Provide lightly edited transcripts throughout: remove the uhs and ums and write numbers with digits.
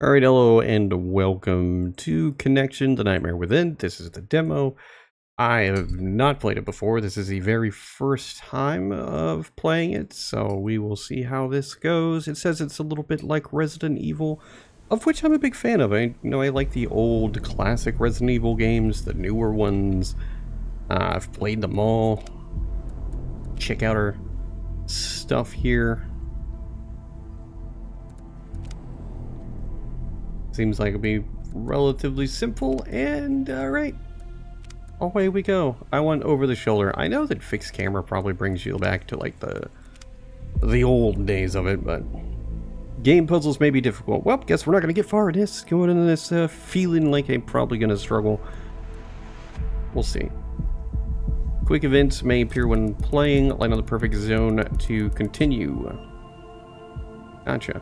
Alright, hello and welcome to Connection, The Nightmare Within. This is the demo. I have not played it before. This is the very first time of playing it, so we will see how this goes. It says it's a little bit like Resident Evil, of which I'm a big fan of. I like the old classic Resident Evil games, the newer ones. I've played them all. Check out our stuff here. Seems like it'll be relatively simple, and alright, away we go. I want over the shoulder. I know that fixed camera probably brings you back to like the old days of it, but game puzzles may be difficult. Well, guess we're not going to get far in this. Going into this feeling like I'm probably going to struggle. We'll see. Quick events may appear when playing. Land on the perfect zone to continue. Gotcha.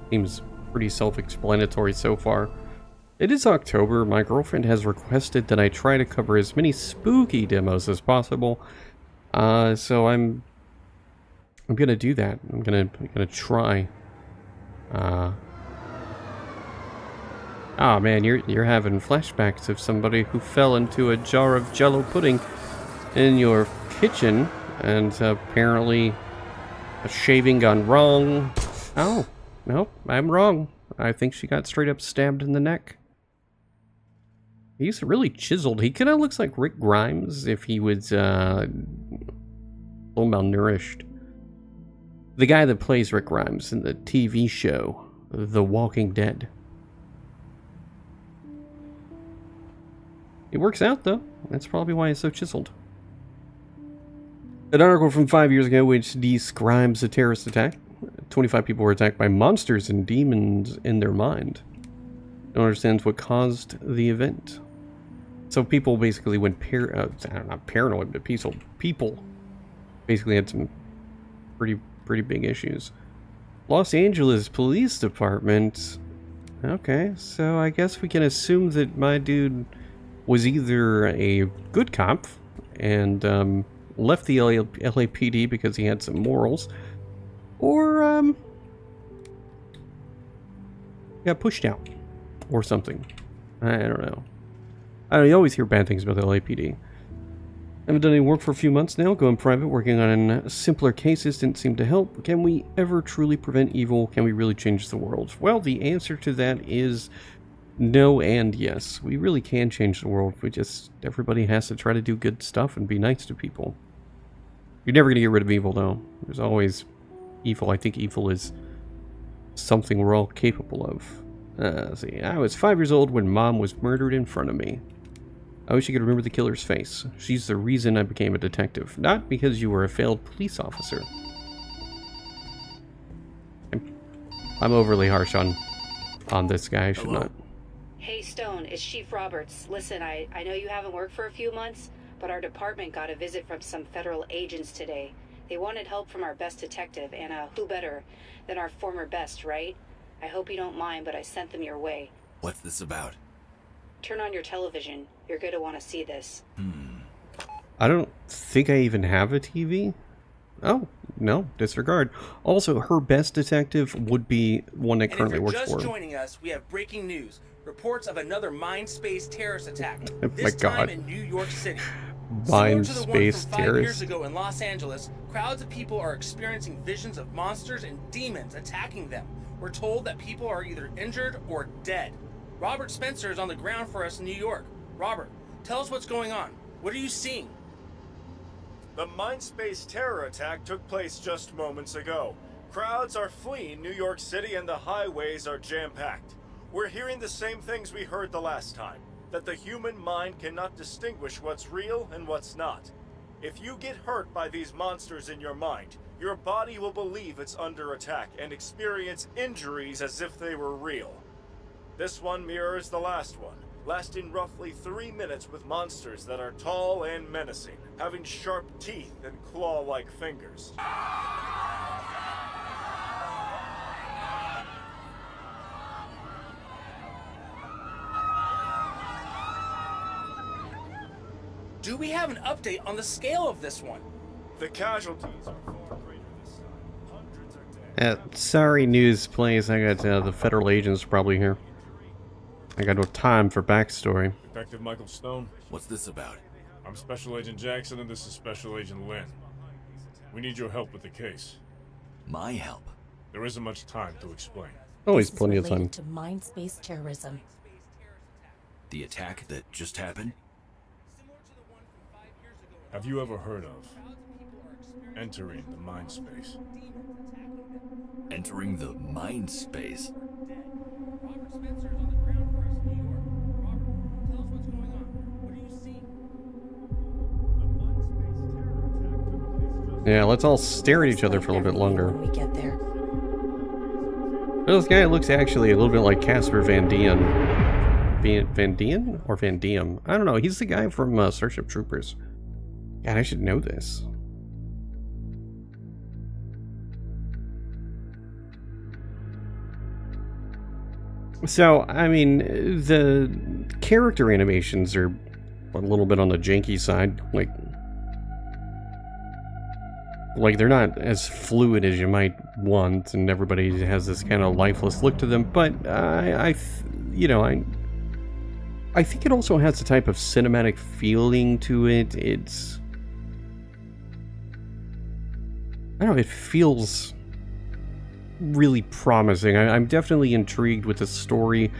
Seems pretty self-explanatory so far. It is October. My girlfriend has requested that I try to cover as many spooky demos as possible. So I'm gonna do that. I'm gonna try. Oh man, you're having flashbacks of somebody who fell into a jar of Jello pudding in your kitchen, and apparently a shaving gone wrong. Oh. Nope, I'm wrong. I think she got straight up stabbed in the neck. He's really chiseled. He kind of looks like Rick Grimes if he was a little malnourished. The guy that plays Rick Grimes in the TV show, The Walking Dead. It works out, though. That's probably why he's so chiseled. An article from 5 years ago which describes a terrorist attack. 25 people were attacked by monsters and demons in their mind. No one understands what caused the event. So people basically went not paranoid, but people basically had some pretty big issues. Los Angeles Police Department. Okay, so I guess we can assume that my dude was either a good cop and left the LAPD because he had some morals, or got pushed out or something. I don't know. You always hear bad things about the LAPD. I haven't done any work for a few months now, going private, working on simpler cases didn't seem to help. Can we ever truly prevent evil? Can we really change the world? Well, the answer to that is no and yes. We really can change the world. Everybody has to try to do good stuff and be nice to people. You're never going to get rid of evil, though. There's always evil. I think evil is something we're all capable of. Let's see. I was 5 years old when Mom was murdered in front of me. I wish you could remember the killer's face. She's the reason I became a detective, not because you were a failed police officer. I'm overly harsh on this guy. I should not. Hey Stone, it's Chief Roberts. Listen, I know you haven't worked for a few months, but our department got a visit from some federal agents today. They wanted help from our best detective, and who better than our former best, right? I hope you don't mind, but I sent them your way. What's this about? Turn on your television. You're going to want to see this. I don't think I even have a TV. Oh, no, disregard. Also, her best detective would be one that currently works for her. If you're just joining us, we have breaking news. Reports of another Mindspace terrorist attack. Oh This my God. time in New York City. Mindspace Similar to the one from 5 terrorist. years ago in Los Angeles, crowds of people are experiencing visions of monsters and demons attacking them. We're told that people are either injured or dead. Robert Spencer is on the ground for us in New York. Robert, tell us what's going on. What are you seeing? The Mindspace terror attack took place just moments ago. Crowds are fleeing New York City and the highways are jam-packed. We're hearing the same things we heard the last time, that the human mind cannot distinguish what's real and what's not. If you get hurt by these monsters in your mind, your body will believe it's under attack and experience injuries as if they were real. This one mirrors the last one, lasting roughly 3 minutes with monsters that are tall and menacing, having sharp teeth and claw-like fingers. Do we have an update on the scale of this one? The casualties are far greater this time. Hundreds are dead. Sorry, news, please. I got the federal agents probably here. I got no time for backstory. Detective Michael Stone. What's this about? I'm Special Agent Jackson, and this is Special Agent Lynn. We need your help with the case. My help? There isn't much time to explain. Always plenty of time. To mind-space terrorism. The attack that just happened? Have you ever heard of entering the mind space? Entering the mind space? Robert Spencer's on the ground for us in New York. Robert, tell us what's going on. What are you seeing? Yeah, let's all stare at each other for a little bit longer. When we get there. This guy looks actually a little bit like Casper Van Dien. Van Dien? Or Van Diem? I don't know. He's the guy from Starship Troopers. God, I should know this. So, I mean, the character animations are a little bit on the janky side. Like they're not as fluid as you might want, and everybody has this kind of lifeless look to them. But I think it also has a type of cinematic feeling to it. I don't know, it feels really promising. I'm definitely intrigued with the story.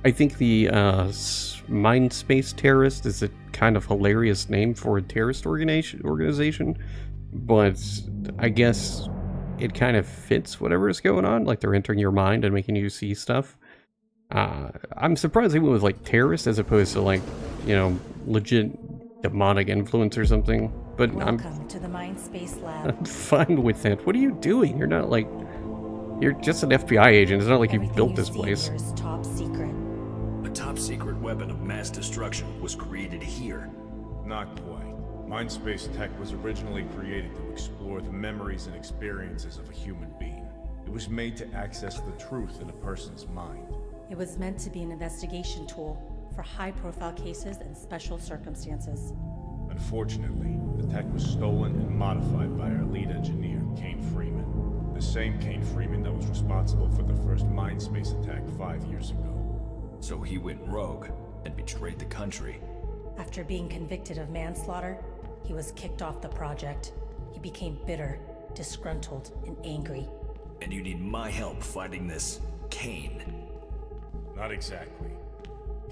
I think the Mind Space Terrorist is a kind of hilarious name for a terrorist organization, but I guess it kind of fits whatever is going on. Like, they're entering your mind and making you see stuff. I'm surprised they went with, like, terrorist as opposed to, like, you know, legit demonic influence or something. But Welcome to the Mind Space Lab. I'm fine with that. What are you doing? You're not, like... You're just an FBI agent. It's not like you built this place. Is top secret. A top secret weapon of mass destruction was created here. Not quite. Mindspace tech was originally created to explore the memories and experiences of a human being. It was made to access the truth in a person's mind. It was meant to be an investigation tool for high-profile cases and special circumstances. Unfortunately, the tech was stolen and modified by our lead engineer, Kane Freeman. The same Kane Freeman that was responsible for the first Mindspace attack 5 years ago. So he went rogue and betrayed the country. After being convicted of manslaughter, he was kicked off the project. He became bitter, disgruntled, and angry. And you need my help fighting this Kane. Not exactly.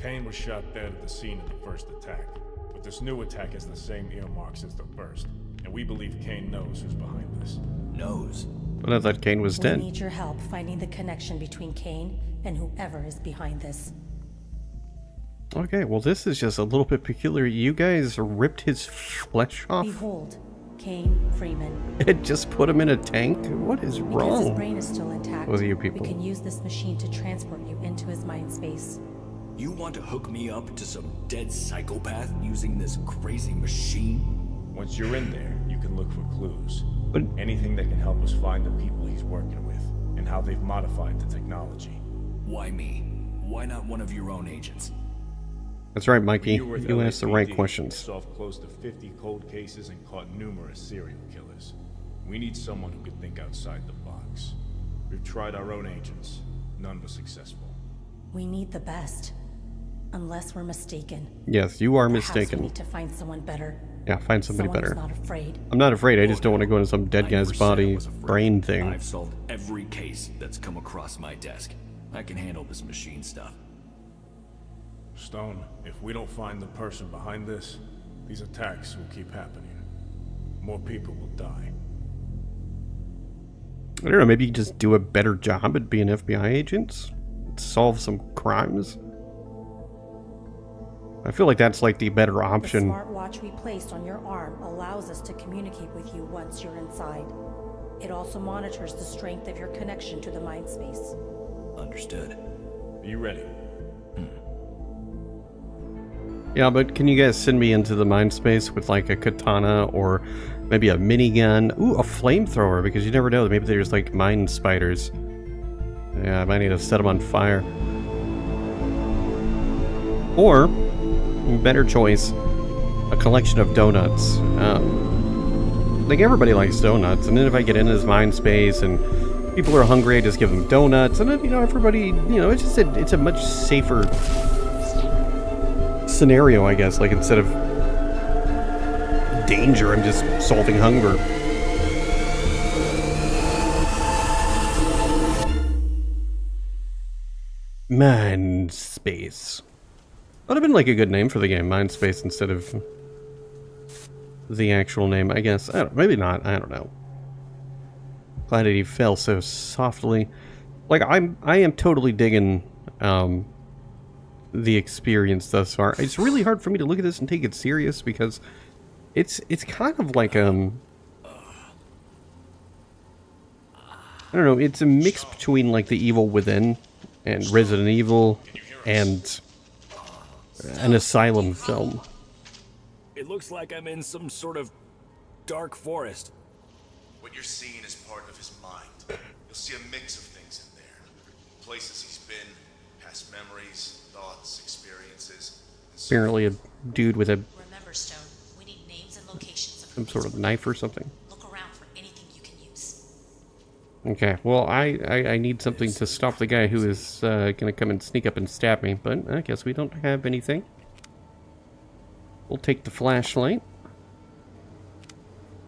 Kane was shot dead at the scene of the first attack. But this new attack has the same earmarks as the first. And we believe Kane knows who's behind this. Knows? But I thought Kane was dead. We need your help finding the connection between Kane and whoever is behind this. Okay, well this is just a little bit peculiar. You guys ripped his flesh off? Behold, Kane Freeman. It just put him in a tank? What is Because wrong his brain is still intact, with you people? we can use this machine to transport you into his mind space. You want to hook me up to some dead psychopath using this crazy machine? Once you're in there, you can look for clues. But anything that can help us find the people he's working with, and how they've modified the technology. Why me? Why not one of your own agents? that's right, Mikey. You were with You asked the right LAPD, questions. Solved close to 50 cold cases and caught numerous serial killers. We need someone who can think outside the box. We've tried our own agents. None were successful. We need the best. Unless we're mistaken. Yes, you are Perhaps mistaken. we need to find someone better. Yeah, find somebody Someone better. who's not afraid. I'm not afraid, I just don't want to go into some dead I guy's never said I body was afraid. brain thing. I've solved every case that's come across my desk. I can handle this machine stuff. Stone, if we don't find the person behind this, these attacks will keep happening. More people will die. I don't know, maybe you just do a better job at being FBI agents? Solve some crimes? I feel like that's like the better The option. smartwatch we placed on your arm allows us to communicate with you once you're inside. It also monitors the strength of your connection to the mind space. Understood. Are you ready? Yeah, but can you guys send me into the mind space with like a katana or maybe a minigun? Ooh, a flamethrower, because you never know. Maybe there's like mind spiders. Yeah, I might need to set them on fire. Or, better choice, a collection of donuts. Like everybody likes donuts, and then if I get into this mind space and people are hungry, I just give them donuts, and then, you know, everybody, you know, it's just it's a much safer scenario, I guess. Like, instead of danger, I'm just solving hunger. Mindspace. Would have been like a good name for the game, Mindspace, instead of the actual name, I guess. Maybe not, I don't know. Glad that he fell so softly. Like, I am totally digging the experience thus far. It's really hard for me to look at this and take it serious because it's kind of like I don't know, it's a mix between like The Evil Within and Resident Evil and an Asylum film. It looks like I'm in some sort of dark forest. What you're seeing is part of his mind. You'll see a mix of things in there. Places he's been, past memories, thoughts, experiences. Apparently a dude with a Remember, Stone, we need names and locations of some sort of knife or something. Look around for anything you can use. Okay, well, I need something to stop the guy who is gonna come and sneak up and stab me, but I guess we don't have anything. We'll take the flashlight.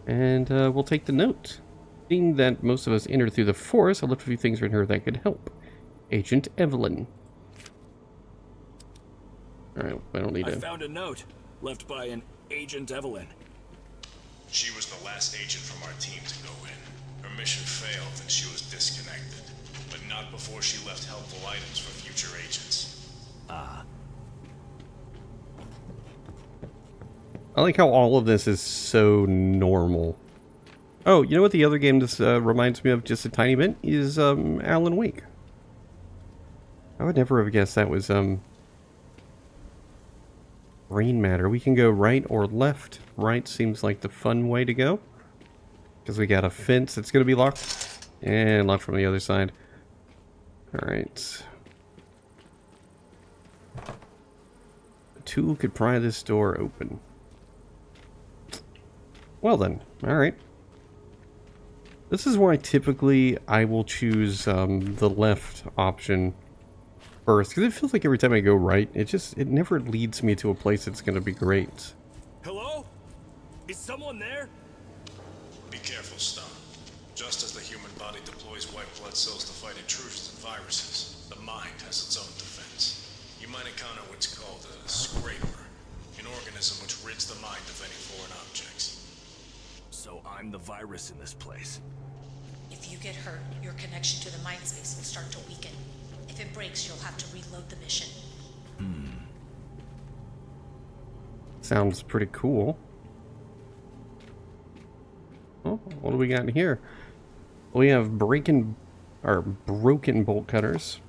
And we'll take the note. Seeing that most of us entered through the forest, I left a few things in here that could help. Agent Evelyn. Alright, I don't need I to... found a note left by an Agent Evelyn. She was the last agent from our team to go in. Her mission failed and she was disconnected. But not before she left helpful items for future agents. I like how all of this is so normal. Oh, you know what the other game this reminds me of just a tiny bit? Is Alan Wake. I would never have guessed that was Rain Matter. We can go right or left. Right seems like the fun way to go. Because we got a fence that's going to be locked. And locked from the other side. Alright. A tool could pry this door open. Well then, alright. This is why typically I will choose the left option first. Because it feels like every time I go right, it never leads me to a place that's going to be great. Hello? Is someone there? Be careful, Stone. Just as the human body deploys white blood cells to fight intrusions and viruses, the mind has its own defense. You might encounter what's called a scraper, an organism which rids the mind of any foreign objects. So I'm the virus in this place. If you get hurt, your connection to the mind space will start to weaken. If it breaks, you'll have to reload the mission. Sounds pretty cool. Oh, what do we got in here? We have broken bolt cutters.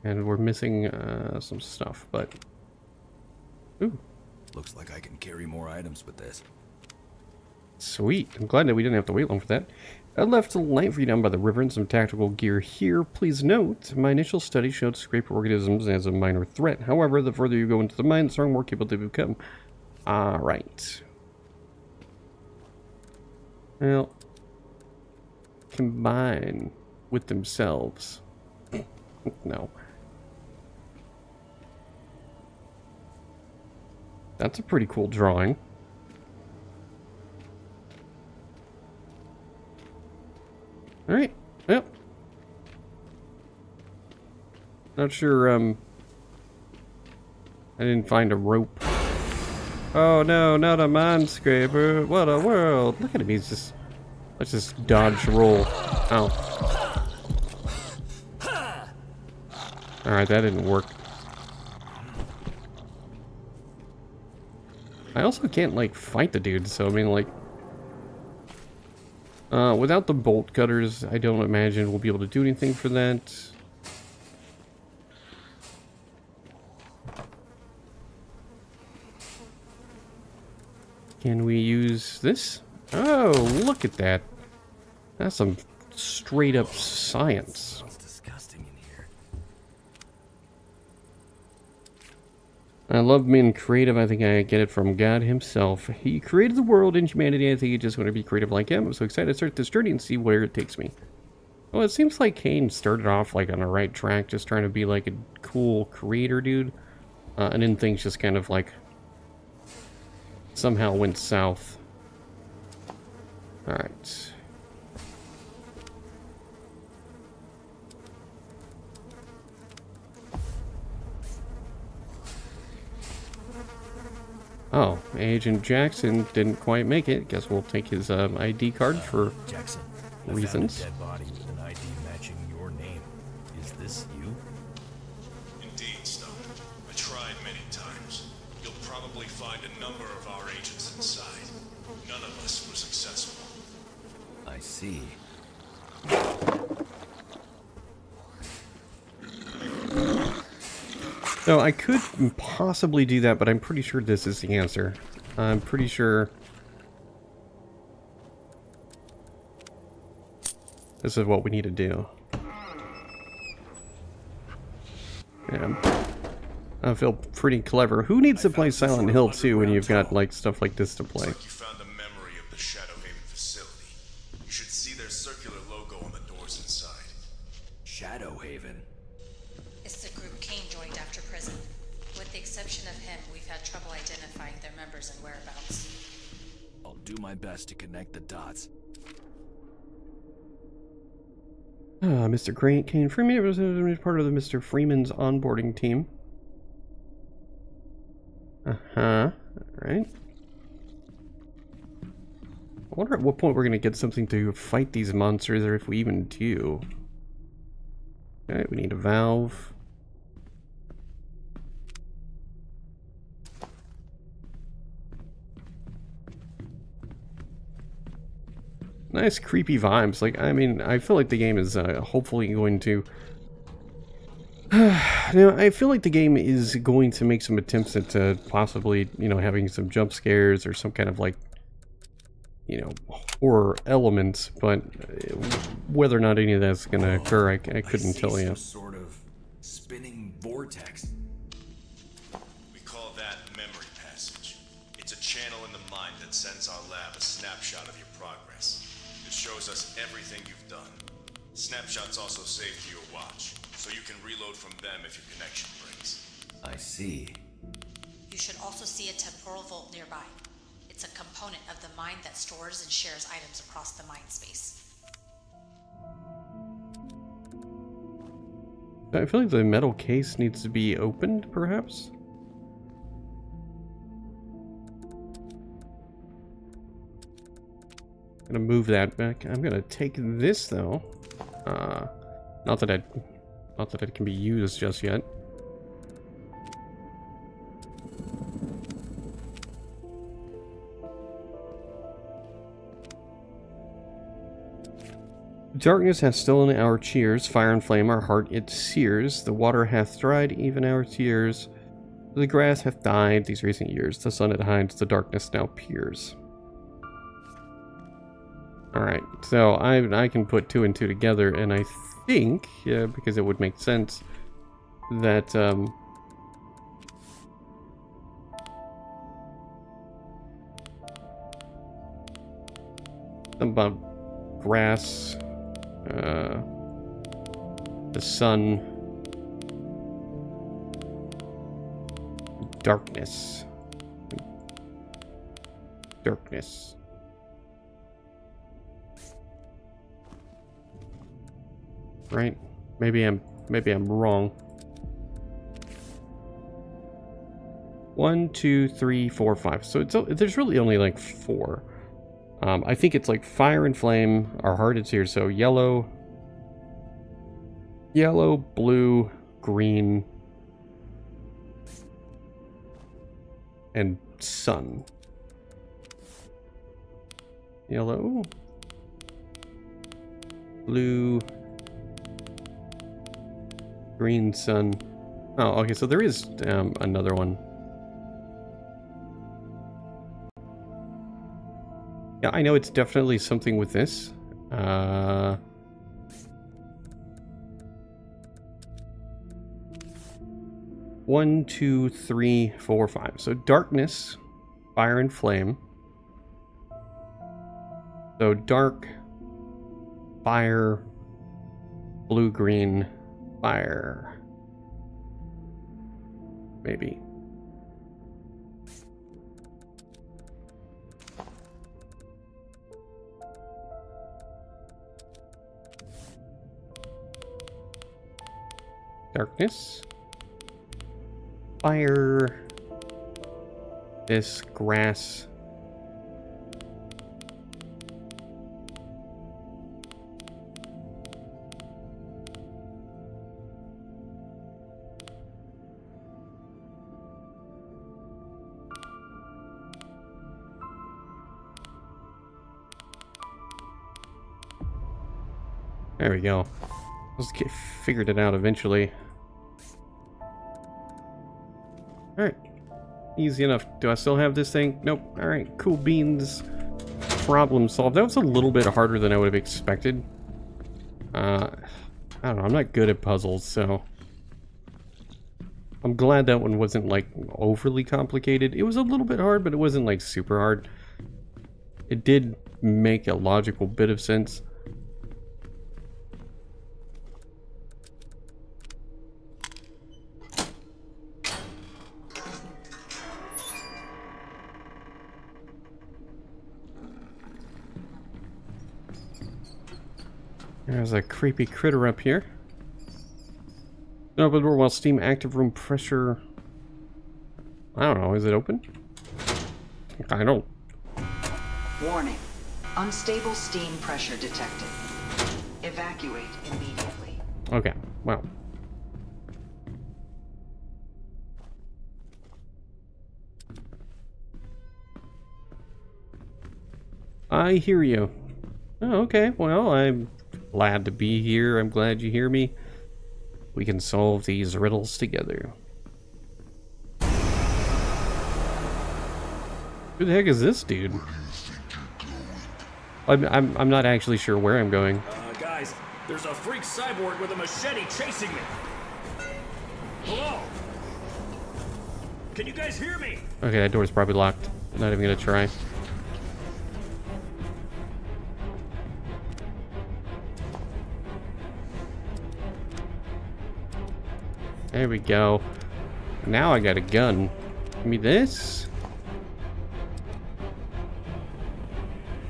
And we're missing some stuff, but... Ooh. Looks like I can carry more items with this. Sweet. I'm glad that we didn't have to wait long for that. I left a light for you down by the river and some tactical gear here. Please note, my initial study showed scraper organisms as a minor threat. However, the further you go into the mine, the more capable they become. Alright. Well, combine with themselves. No. That's a pretty cool drawing. Alright, yep. Not sure, I didn't find a rope. Oh no, not a mine scraper. What a world. Look at him, he's just... Let's just dodge roll. Oh. Alright, that didn't work. I also can't, like, fight the dude, so I mean, like... without the bolt cutters, I don't imagine we'll be able to do anything for that. Can we use this? Oh, look at that. That's some straight up science. It's disgusting in here. I love being creative. I think I get it from God himself. He created the world and humanity. I think you just want to be creative like him. I'm so excited to start this journey and see where it takes me. Well, it seems like Kane started off like on the right track, just trying to be like a cool creator dude. And then things just kind of like somehow went south. Alright. Oh, Agent Jackson didn't quite make it. Guess we'll take his ID card for Jackson, reasons. I found a dead body with an ID matching your name. Is this you? Indeed, Stone. I tried many times. You'll probably find a number of our agents inside. None of us were successful. I see. No, I could possibly do that, but I'm pretty sure this is the answer. I'm pretty sure this is what we need to do. Yeah. I feel pretty clever. Who needs to play Silent Hill 2 when you've got like stuff like this to play? Looks like you found a memory of the Shadowhaven facility. You should see their circular logo on the doors inside. Shadowhaven. It's the group Kane joined after prison. With the exception of him, we've had trouble identifying their members and whereabouts. I'll do my best to connect the dots. Mr. Kane Freeman was part of the Mr. Freeman's onboarding team. Alright. I wonder at what point we're going to get something to fight these monsters, or if we even do. Alright, we need a valve. Nice creepy vibes. Like, I mean, I feel like the game is hopefully going to... I feel like the game is going to make some attempts at possibly, you know, having some jump scares or some kind of, like, you know, horror elements, but whether or not any of that's going to occur, I couldn't tell you. Some sort of spinning vortex. We call that memory passage. It's a channel in the mind that sends our lab a snapshot of your progress. It shows us everything you've done. Snapshots also save to your watch, so you can reload from them if your connection breaks. I see. You should also see a temporal vault nearby. It's a component of the mind that stores and shares items across the mind space. I feel like the metal case needs to be opened, perhaps? I'm gonna move that back. I'm gonna take this, though. Not that it can be used just yet. Darkness hath stolen our cheers, fire and flame our heart it sears. The water hath dried, even our tears. The grass hath died these recent years. The sun it hides, the darkness now peers. Alright, so I can put two and two together, and I think, yeah, because it would make sense, that, something about grass, the sun, darkness. Right? Maybe I'm wrong. 1, 2, 3, 4, 5. So there's really only like 4. I think it's like fire and flame are hard to see. So yellow, blue, green, and sun. Yellow, blue, green, sun. Oh, okay, so there is another one. Yeah, I know it's definitely something with this. 1, 2, 3, 4, 5. So darkness, fire, and flame. So dark, fire, blue, green, fire. Maybe. Darkness. Fire. This grass. There we go. Let's get figured it out eventually. Alright. Easy enough. Do I still have this thing? Nope. Alright, cool beans. Problem solved. That was a little bit harder than I would have expected. I don't know. I'm not good at puzzles, so... I'm glad that one wasn't, like, overly complicated. It was a little bit hard, but it wasn't, like, super hard. It did make a logical bit of sense. There's a creepy critter up here. Open the door while steam active room pressure. I don't know, is it open? I don't. Warning. Unstable steam pressure detected. Evacuate immediately. Okay, well. I hear you. Oh, okay, well, I'm glad to be here. I'm glad you hear me. We can solve these riddles together. Who the heck is this dude? I'm not actually sure where I'm going. Guys, there's a freak cyborg with a machete chasing me. Hello? Can you guys hear me? Okay, that door's probably locked. I'm not even gonna try. There we go. Now I got a gun. Give me this.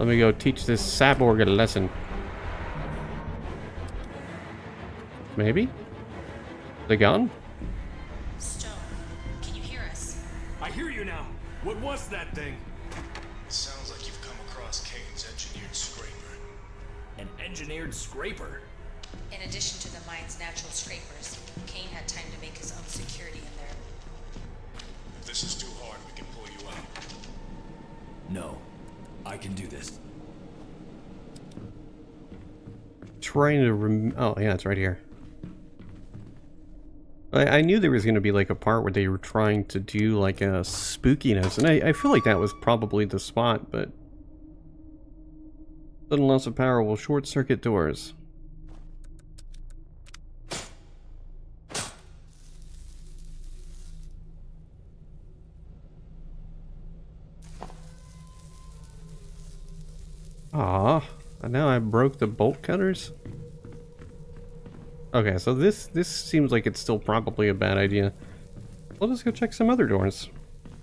Let me go teach this cyborg a lesson. Maybe? The gun? Stone, can you hear us? I hear you now. What was that thing? It sounds like you've come across Kane's engineered scraper. An engineered scraper? In addition to the mine's natural scrapers, Kane had time to make his own security in there. If this is too hard, we can pull you out. No. I can do this. Trying to oh, yeah, it's right here. I knew there was going to be like a part where they were trying to do like a spookiness, and I feel like that was probably the spot, but... Sudden loss of power will short circuit doors. Ah, and now I broke the bolt cutters? Okay, so this seems like it's still probably a bad idea. Let us go check some other doors.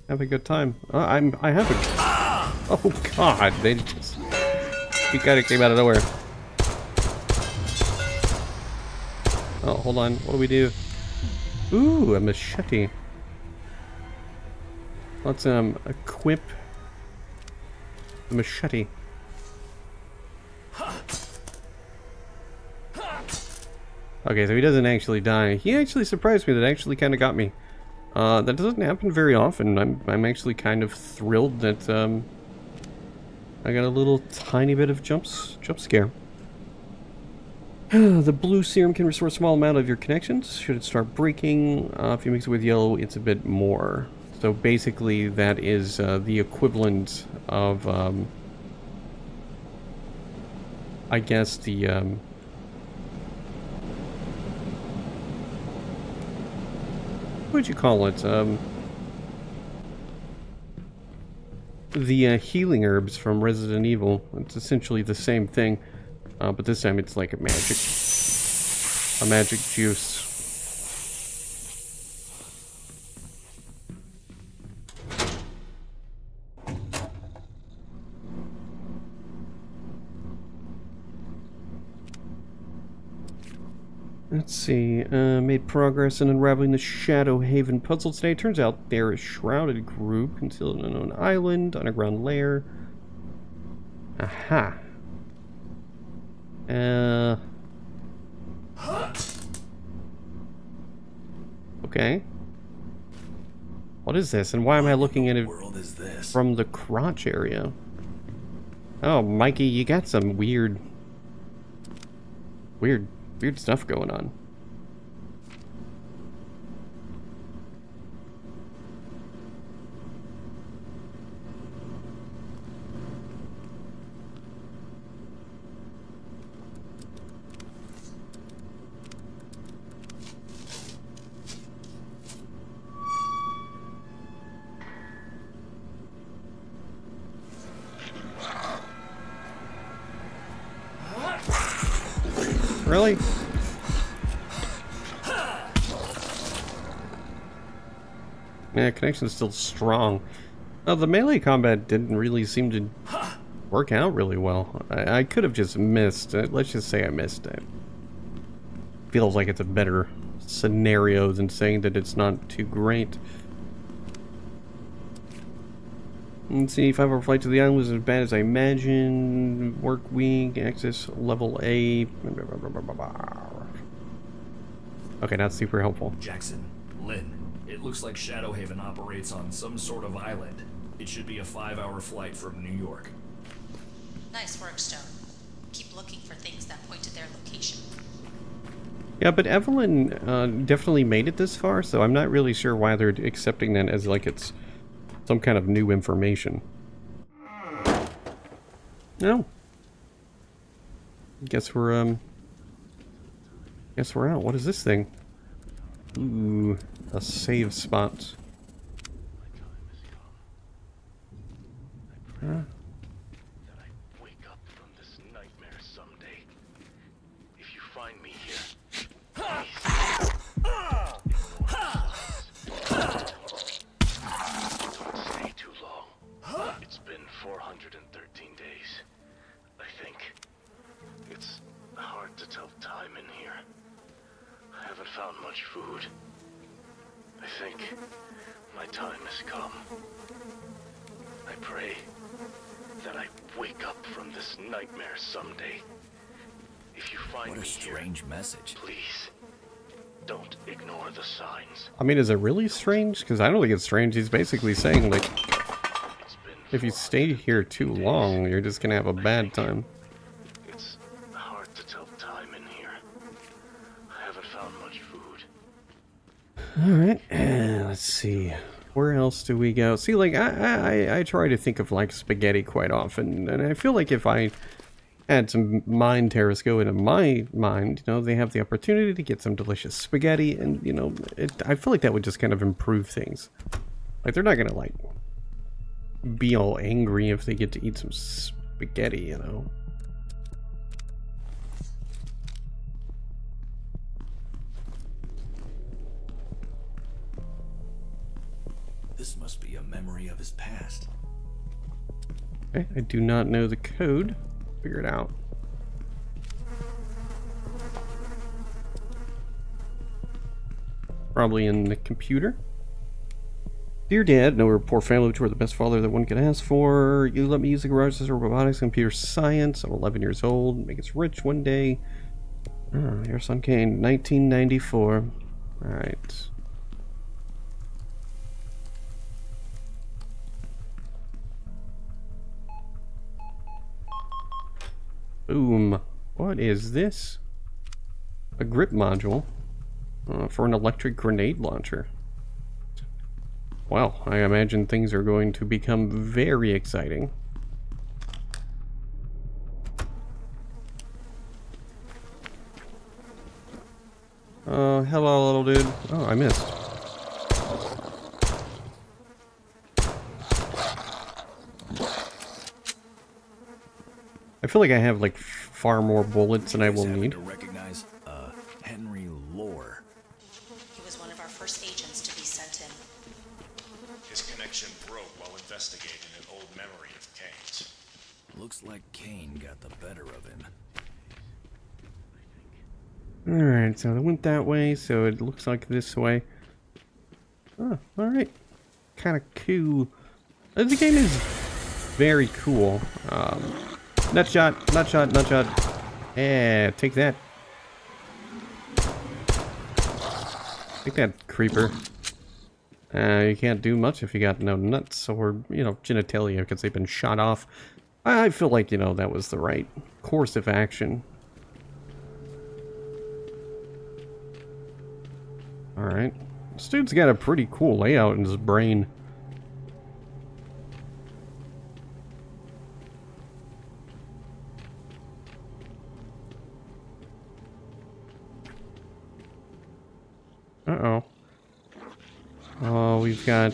Have a good time. I have a... Oh god, they just... He kind of came out of nowhere. Oh, hold on, what do we do? Ooh, a machete. Let's equip the machete. Okay, so he doesn't actually die. He actually surprised me. That actually kind of got me. That doesn't happen very often. I'm actually kind of thrilled that I got a little tiny bit of jump scare. The blue serum can restore a small amount of your connections. Should it start breaking, if you mix it with yellow, it's a bit more. So basically, that is the equivalent of, I guess, the what would you call it? The healing herbs from Resident Evil. It's essentially the same thing, but this time it's like a magic juice. Let's see, made progress in unraveling the Shadow Haven puzzle today. Turns out they're a shrouded group concealed on an unknown island, underground lair. Aha. Okay. What is this, and why am I looking at it from the crotch area? Oh, Mikey, you got some weird stuff going on. Really? Yeah, connection's still strong. The melee combat didn't really seem to work out really well. I could have just missed. Let's just say I missed it. Feels like it's a better scenario than saying that it's not too great. Let's see, 5-hour flight to the island was as bad as I imagined. Work week, access level A. Okay, not super helpful. Jackson, Lynn, it looks like Shadow Haven operates on some sort of island. It should be a 5-hour flight from New York. Nice work, Stone. Keep looking for things that point to their location. Yeah, but Evelyn definitely made it this far, so I'm not really sure why they're accepting that as like it's some kind of new information. No. Guess we're out. What is this thing? Ooh, a save spot. Huh? Much food. I think my time has come. I pray that I wake up from this nightmare someday. If you find me here, what a strange message. Please don't ignore the signs. I mean, is it really strange? Because I don't think it's strange. He's basically saying, like, if you stay here too long, you're just gonna have a bad time. It's hard to tell time in here. I haven't found much food. Alright, let's see. Where else do we go? See, like, I try to think of, like, spaghetti quite often, and I feel like if I had some mind terrorists go into my mind, you know, they have the opportunity to get some delicious spaghetti, and, you know, I feel like that would just kind of improve things. Like, they're not gonna, like, be all angry if they get to eat some spaghetti, you know? This must be a memory of his past. Okay, I do not know the code. Figure it out. Probably in the computer. Dear Dad, know we're a poor family, but you are the best father that one could ask for. You let me use the garage to serve robotics and computer science. I'm 11 years old. Make us rich one day. Your son Kane, 1994. Alright. Boom. What is this? A grip module for an electric grenade launcher. Well, I imagine things are going to become very exciting. Hello, little dude. Oh, I missed. feel like I have like far more bullets than I will need. To recognize Henry Lore. He was one of our first agents to be sent in. His connection broke while investigating an old memory of Kane's. Looks like Kane got the better of him. Alright, so they went that way, so it looks like this way. Oh, alright. Kind of cool. The game is very cool. Nutshot, nutshot, nutshot. Yeah, take that. Take that, creeper. You can't do much if you got no nuts or, you know, genitalia because they've been shot off. I feel like, you know, that was the right course of action. Alright. This dude's got a pretty cool layout in his brain. Uh-oh. Oh, we've got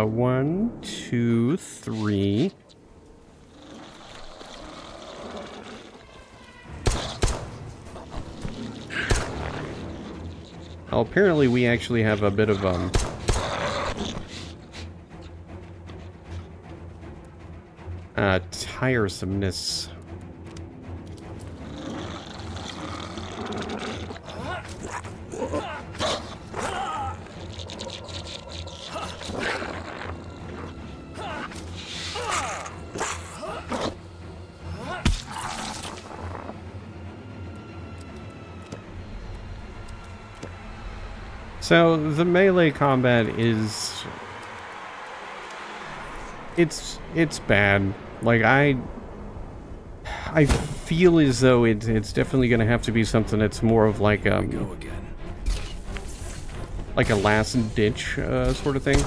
1, 2, 3. Oh, apparently we actually have a bit of tiresomeness. So the melee combat is it's bad. Like I feel as though it's definitely going to have to be something that's more of like a last ditch sort of thing.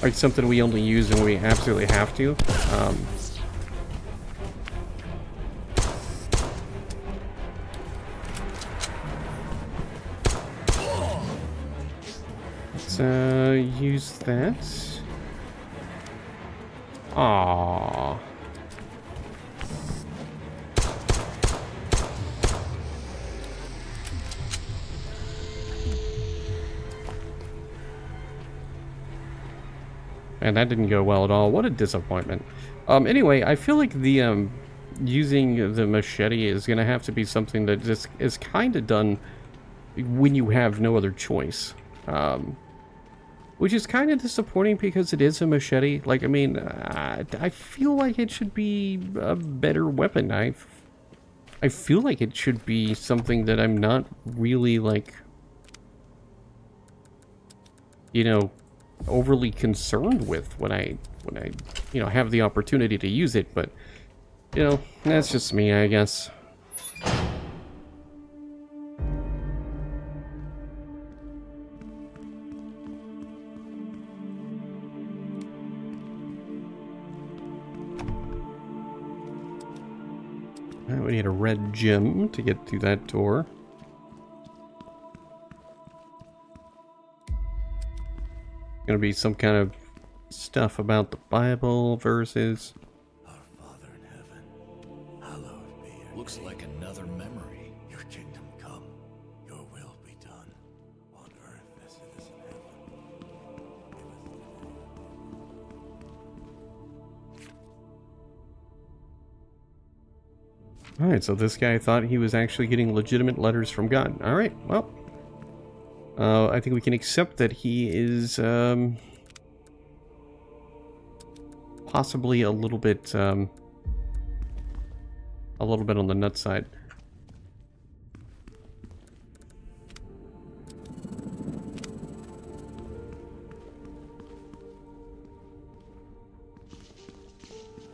Like something we only use when we absolutely have to. Use that. Aww. And that didn't go well at all. What a disappointment. Anyway, I feel like the using the machete is gonna have to be something that just is kind of done when you have no other choice. Which is kind of disappointing because it is a machete. Like, I mean, I feel like it should be a better weapon. I feel like it should be something that I'm not really, like, you know, overly concerned with when I you know, have the opportunity to use it. But, you know, that's just me, I guess. We need a red gem to get through that door. Gonna be some kind of stuff about the Bible verses. Our Father in heaven, hallowed be your Looks name. like another memory. Your kingdom come, your will be done, on earth as it is in heaven. Alright, so this guy thought he was actually getting legitimate letters from God. Alright, well. I think we can accept that he is, possibly a little bit on the nut side.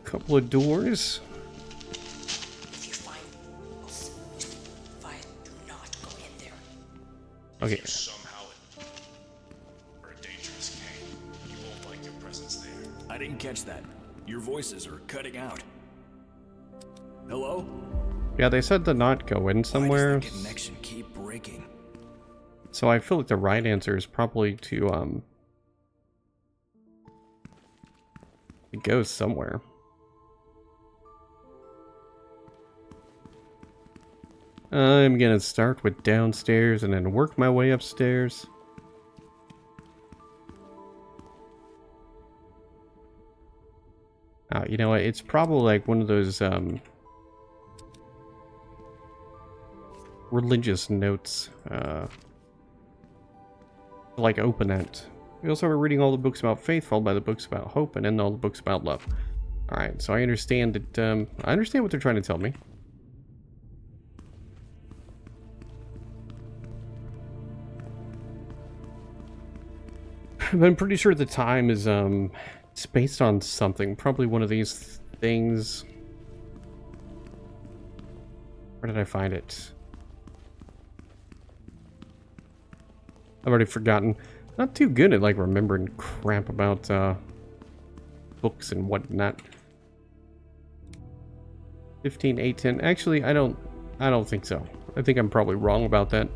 Couple of doors. Okay. If somehow or a dangerous Kane, you won't like your presence there. I didn't catch that. Your voices are cutting out. Hello? Yeah, they said to not go in somewhere. Why does the connection keep breaking? So I feel like the right answer is probably to It goes somewhere. I'm gonna start with downstairs and then work my way upstairs. You know what? It's probably like one of those religious notes. Like open it. We also are reading all the books about faith, followed by the books about hope, and then all the books about love. Alright, so I understand that, I understand what they're trying to tell me. But I'm pretty sure the time is, it's based on something. Probably one of these things. Where did I find it? I've already forgotten. Not too good at, like, remembering crap about, books and whatnot. 15, 8, 10. Actually, I don't think so. I think I'm probably wrong about that.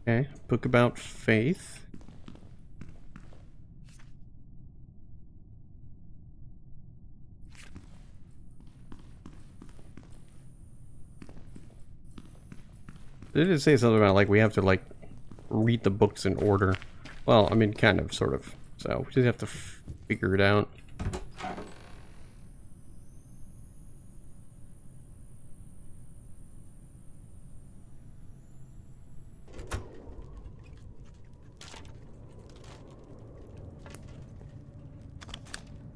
Okay, book about faith. Did it say something about, like, we have to, like, read the books in order? Well, I mean, kind of, sort of. So, we just have to figure it out.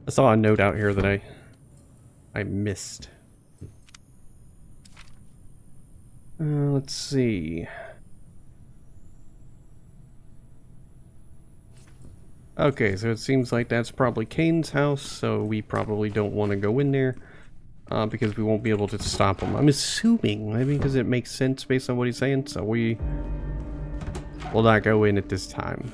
I saw a note out here that I missed. Let's see. Okay, so it seems like that's probably Kane's house, so we probably don't want to go in there because we won't be able to stop him. I'm assuming, maybe because it makes sense based on what he's saying, so we will not go in at this time.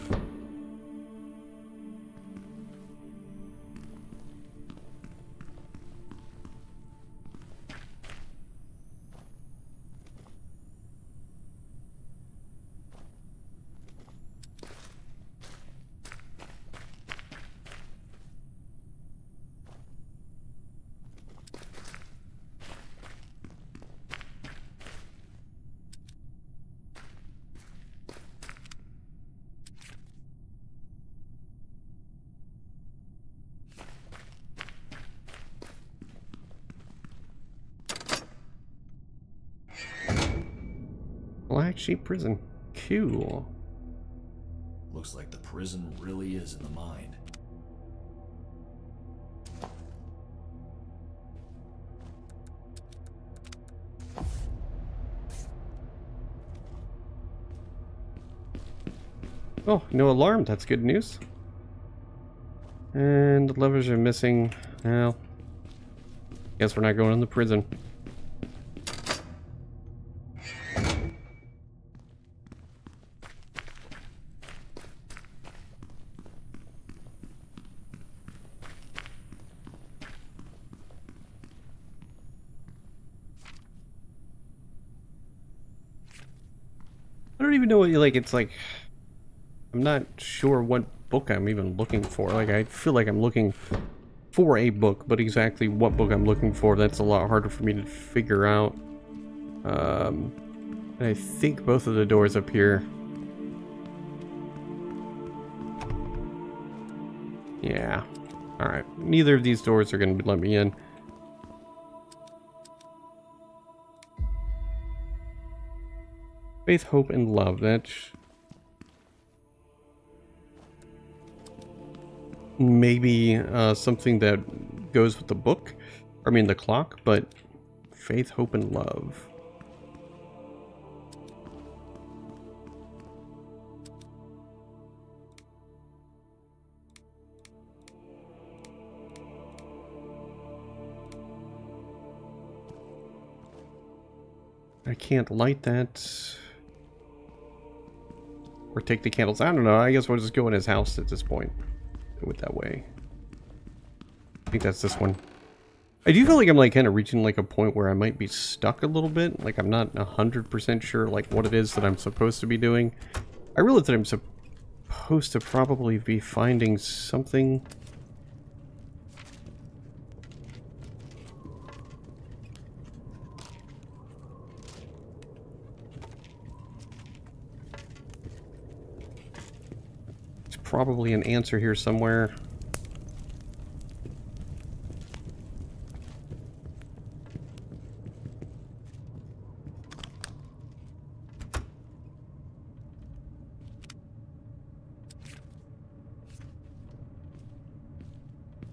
Black Sheep Prison. Cool. Looks like the prison really is in the mind. Oh, no alarm. That's good news. And the levers are missing. Well, guess we're not going in the prison. I don't even know what you like. It's like, I'm not sure what book I'm even looking for. Like, I feel like I'm looking for a book, but exactly what book I'm looking for, that's a lot harder for me to figure out. I think both of the doors up here. Yeah. Alright. Neither of these doors are going to let me in. Faith, hope, and love. That's maybe something that goes with the book. I mean, the clock, but faith, hope, and love. I can't light that. Or take the candles. I don't know. I guess we'll just go in his house at this point. Do it that way. think that's this one. I do feel like I'm like kind of reaching like a point where I might be stuck a little bit. Like I'm not 100% sure like what it is that I'm supposed to be doing. I realize that I'm supposed to probably be finding something. There's probably an answer here somewhere.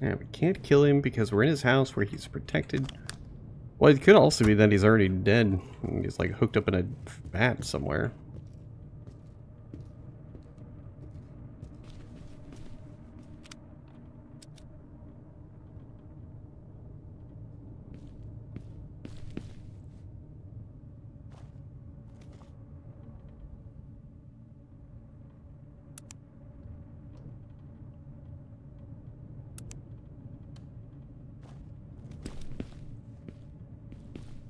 Yeah, we can't kill him because we're in his house where he's protected. Well, it could also be that he's already dead. And he's like hooked up in a vat somewhere.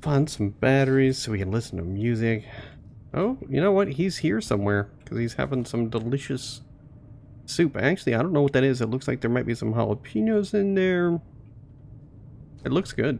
Find some batteries so we can listen to music. Oh, you know what? He's here somewhere because he's having some delicious soup. Actually, I don't know what that is. It looks like there might be some jalapenos in there. It looks good.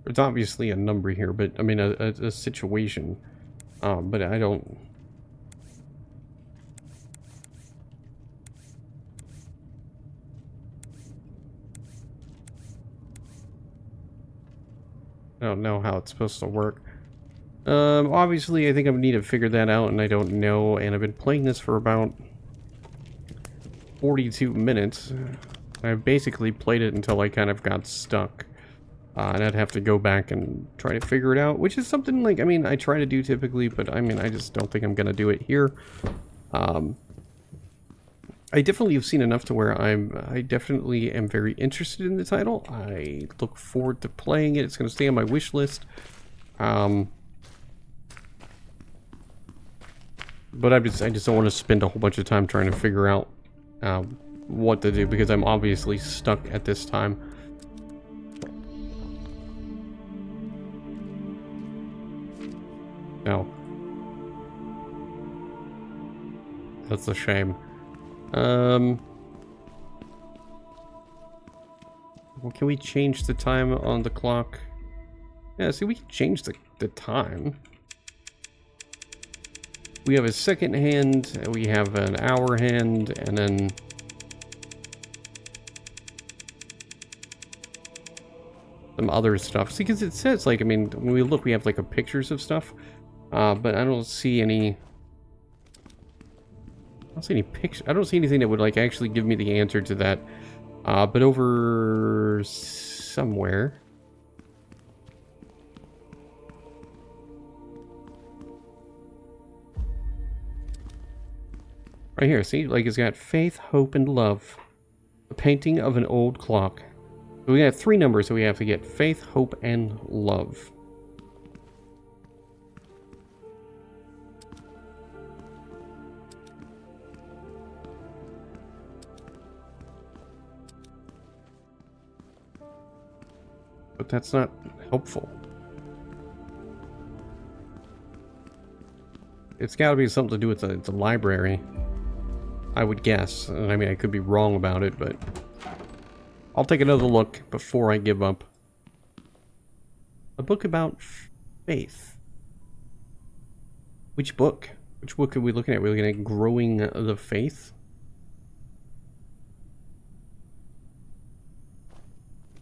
There's obviously a number here, but I mean a situation. But I don't. I don't know how it's supposed to work. Obviously I think I need to figure that out, and I don't know. And I've been playing this for about 42 minutes. I basically played it until I kind of got stuck. And I'd have to go back and try to figure it out, which is something like, I mean, I try to do typically, but I mean, I just don't think I'm going to do it here. I definitely have seen enough to where I definitely am very interested in the title. I look forward to playing it. It's going to stay on my wish list. But I just don't want to spend a whole bunch of time trying to figure out what to do, because I'm obviously stuck at this time. No. That's a shame. Well, can we change the time on the clock? Yeah, see, we can change the time. We have a second hand, we have an hour hand, and then... some other stuff. See, because it says, like, I mean, when we look, we have, like, pictures of stuff. But I don't see any... I don't see any pictures. I don't see anything that would, like, actually give me the answer to that. But over... somewhere... right here, see? Like, it's got faith, hope, and love. A painting of an old clock. So we got 3 numbers, so we have to get faith, hope, and love. But that's not helpful. It's got to be something to do with the library, I would guess. And I mean, I could be wrong about it, but I'll take another look before I give up. A book about faith. Which book? Which book are we looking at? We're looking at Growing the Faith.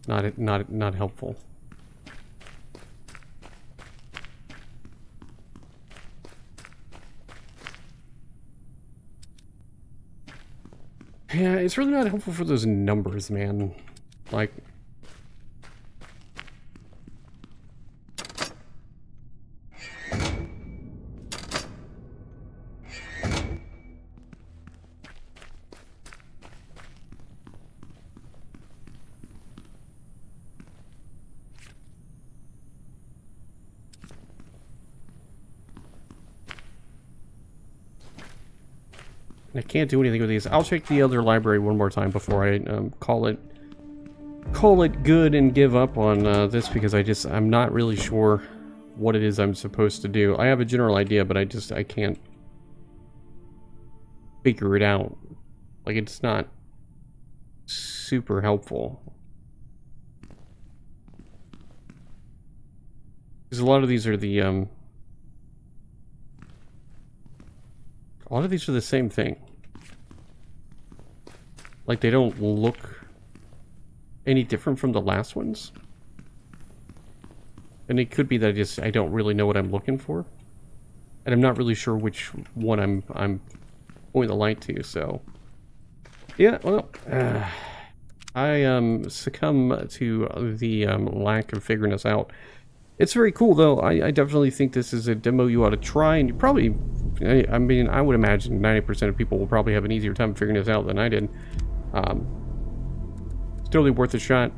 not helpful. Yeah, it's really not helpful for those numbers, man. Like... I can't do anything with these. I'll check the other library one more time before I call it good and give up on this, because I'm not really sure what it is I'm supposed to do. I have a general idea, but I can't figure it out. Like, it's not super helpful. Because a lot of these are the a lot of these are the same thing. Like, they don't look any different from the last ones. And it could be that I don't really know what I'm looking for. And I'm not really sure which one I'm pointing the light to, so... Yeah, well... I succumb to the lack of figuring this out. It's very cool, though. I definitely think this is a demo you ought to try, and you probably... I mean, I would imagine 90% of people will probably have an easier time figuring this out than I did. It's totally worth a shot.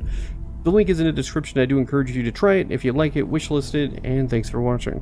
The link is in the description. I do encourage you to try it if you like it, wishlist it, and thanks for watching.